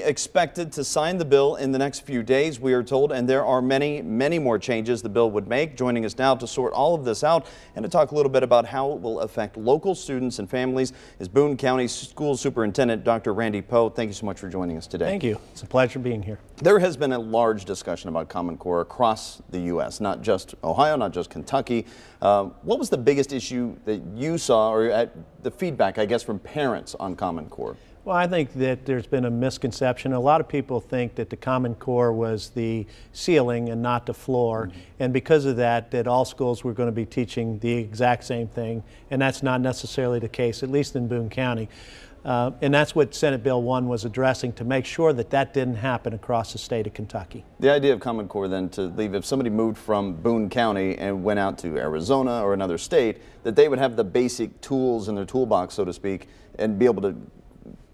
expected to sign the bill in the next few days, we are told, and there are many, many more changes the bill would make. Joining us now to sort all of this out and to talk a little bit about how it will affect local students and families is Boone County School Superintendent Dr. Randy Poe. Thank you so much for joining us today. Thank you. It's a pleasure being here. There has been a large discussion about Common Core across the U.S., not just Ohio, not just Kentucky. What was the biggest issue that you saw, or the feedback, I guess, from parents on Common Core? Well, I think that there's been a misconception. A lot of people think that the Common Core was the ceiling and not the floor. And because of that, that all schools were going to be teaching the exact same thing. And that's not necessarily the case, at least in Boone County. And that's what Senate Bill 1 was addressing, to make sure that that didn't happen across the state of Kentucky. The idea of Common Core then to leave, if somebody moved from Boone County and went out to Arizona or another state, that they would have the basic tools in their toolbox, so to speak, and be able to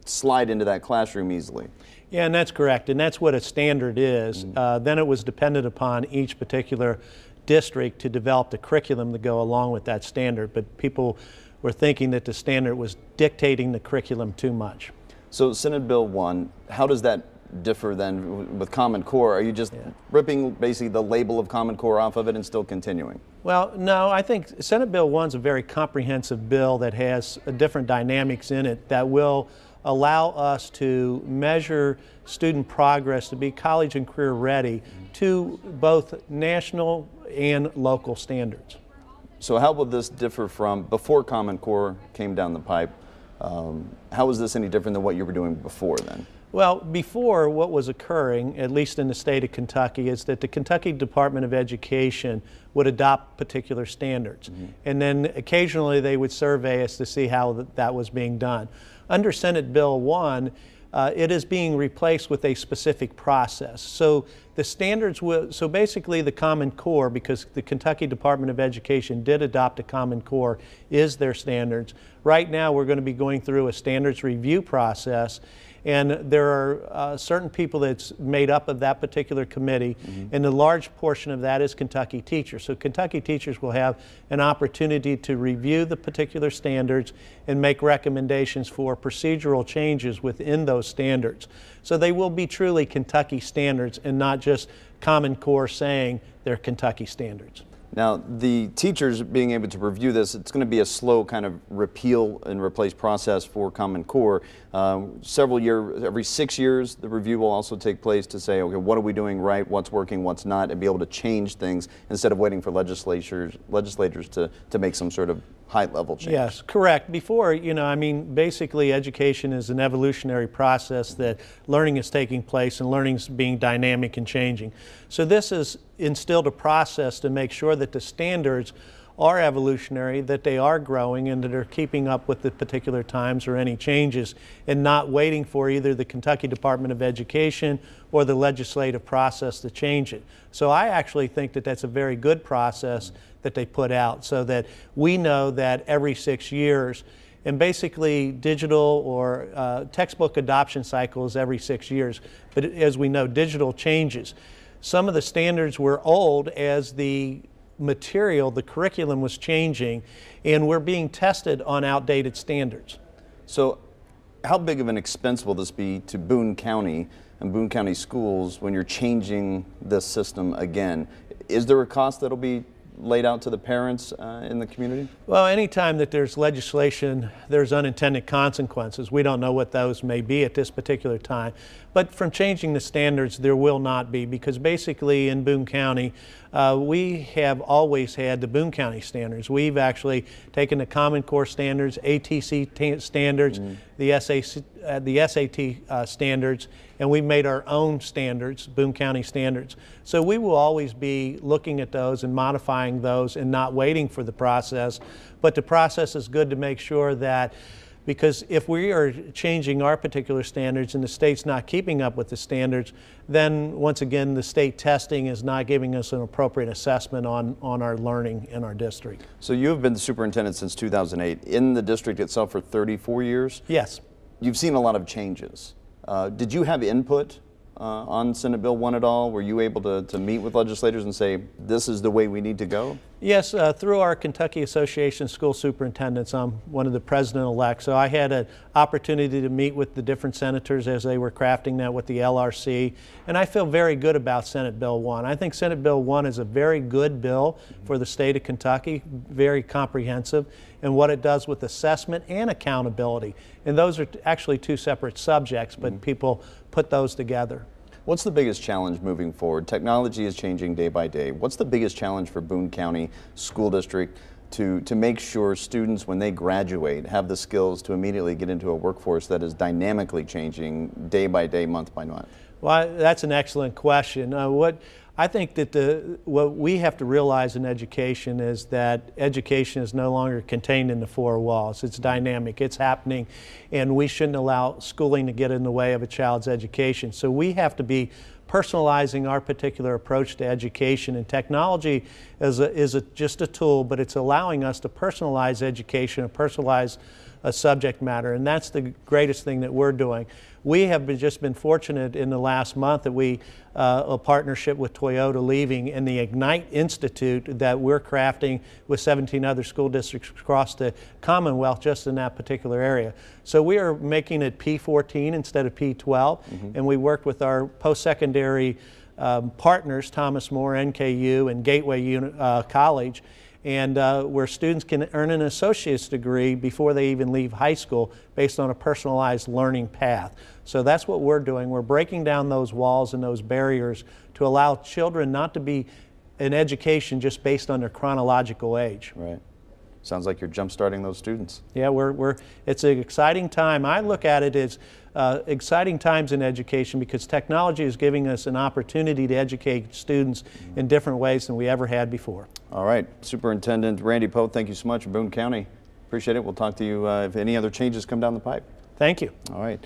slide into that classroom easily. Yeah, and that's correct, and that's what a standard is. Then it was dependent upon each particular district to develop the curriculum to go along with that standard, but people were thinking that the standard was dictating the curriculum too much. So Senate Bill 1, how does that differ then with Common Core? Are you just ripping basically the label of Common Core off of it and still continuing? Well, no, I think Senate Bill 1 is a very comprehensive bill that has different dynamics in it that will allow us to measure student progress to be college and career ready to both national and local standards. So how will this differ from before Common Core came down the pipe? How is this any different than what you were doing before then? Well, before, what was occurring, at least in the state of Kentucky, is that the Kentucky Department of Education would adopt particular standards. And then occasionally they would survey us to see how that was being done. Under Senate Bill 1, it is being replaced with a specific process. So the standards will, so basically the Common Core, because the Kentucky Department of Education did adopt a Common Core, is their standards. Right now we're going to be going through a standards review process, and there are certain people that's made up of that particular committee, and a large portion of that is Kentucky teachers. So Kentucky teachers will have an opportunity to review the particular standards and make recommendations for procedural changes within those standards. So they will be truly Kentucky standards and not just Common Core saying they're Kentucky standards. Now, the teachers being able to review this, it's going to be a slow kind of repeal and replace process for Common Core. Every 6 years, the review will also take place to say, okay, what are we doing right, what's working, what's not, and be able to change things instead of waiting for legislators to make some sort of high-level change. Yes, correct. Before, you know, I mean, basically education is an evolutionary process that learning is taking place and learning is being dynamic and changing. So this has instilled a process to make sure that the standards are evolutionary, that they are growing, and that they're keeping up with the particular times or any changes, and not waiting for either the Kentucky Department of Education or the legislative process to change it. So I actually think that that's a very good process that they put out, so that we know that every 6 years, and basically digital or textbook adoption cycle is every 6 years, but as we know, digital changes. Some of the standards were old as the material, the curriculum was changing, and we're being tested on outdated standards. So how big of an expense will this be to Boone County and Boone County schools when you're changing this system again? Is there a cost that'll be laid out to the parents in the community? Well, anytime that there's legislation, there's unintended consequences. We don't know what those may be at this particular time. But from changing the standards, there will not be, because basically in Boone County, we have always had the Boone County standards. We've actually taken the Common Core standards, ATC standards, the SAT standards, and we've made our own standards, Boone County standards. So we will always be looking at those and modifying those and not waiting for the process. But the process is good to make sure that, because if we are changing our particular standards and the state's not keeping up with the standards, then once again the state testing is not giving us an appropriate assessment on our learning in our district. So you have been the superintendent since 2008, in the district itself for 34 years? Yes. You've seen a lot of changes. Did you have input on Senate Bill 1 at all? Were you able to meet with legislators and say, this is the way we need to go? Yes, through our Kentucky Association of School Superintendents, I'm one of the president-elect. So I had an opportunity to meet with the different senators as they were crafting that with the LRC, and I feel very good about Senate Bill 1. I think Senate Bill 1 is a very good bill for the state of Kentucky, very comprehensive, and what it does with assessment and accountability. And those are actually two separate subjects, but people put those together. What's the biggest challenge moving forward? Technology is changing day by day. What's the biggest challenge for Boone County School District to make sure students, when they graduate, have the skills to immediately get into a workforce that is dynamically changing day by day, month by month? Well, that's an excellent question. I think that what we have to realize in education is that education is no longer contained in the four walls. It's dynamic, it's happening, and we shouldn't allow schooling to get in the way of a child's education. So we have to be personalizing our particular approach to education, and technology is just a tool, but it's allowing us to personalize education and personalize a subject matter, and that's the greatest thing that we're doing. We have just been fortunate in the last month that a partnership with Toyota Leaving and the Ignite Institute that we're crafting with 17 other school districts across the Commonwealth just in that particular area. So we are making it P14 instead of P12, and we worked with our post-secondary partners, Thomas More, NKU, and Gateway College, and where students can earn an associate's degree before they even leave high school based on a personalized learning path. So that's what we're doing. We're breaking down those walls and those barriers to allow children not to be in education just based on their chronological age. Right. Sounds like you're jump-starting those students. Yeah, it's an exciting time. I look at it as exciting times in education because technology is giving us an opportunity to educate students in different ways than we ever had before. All right, Superintendent Randy Poe, thank you so much for Boone County. Appreciate it. We'll talk to you if any other changes come down the pipe. Thank you. All right.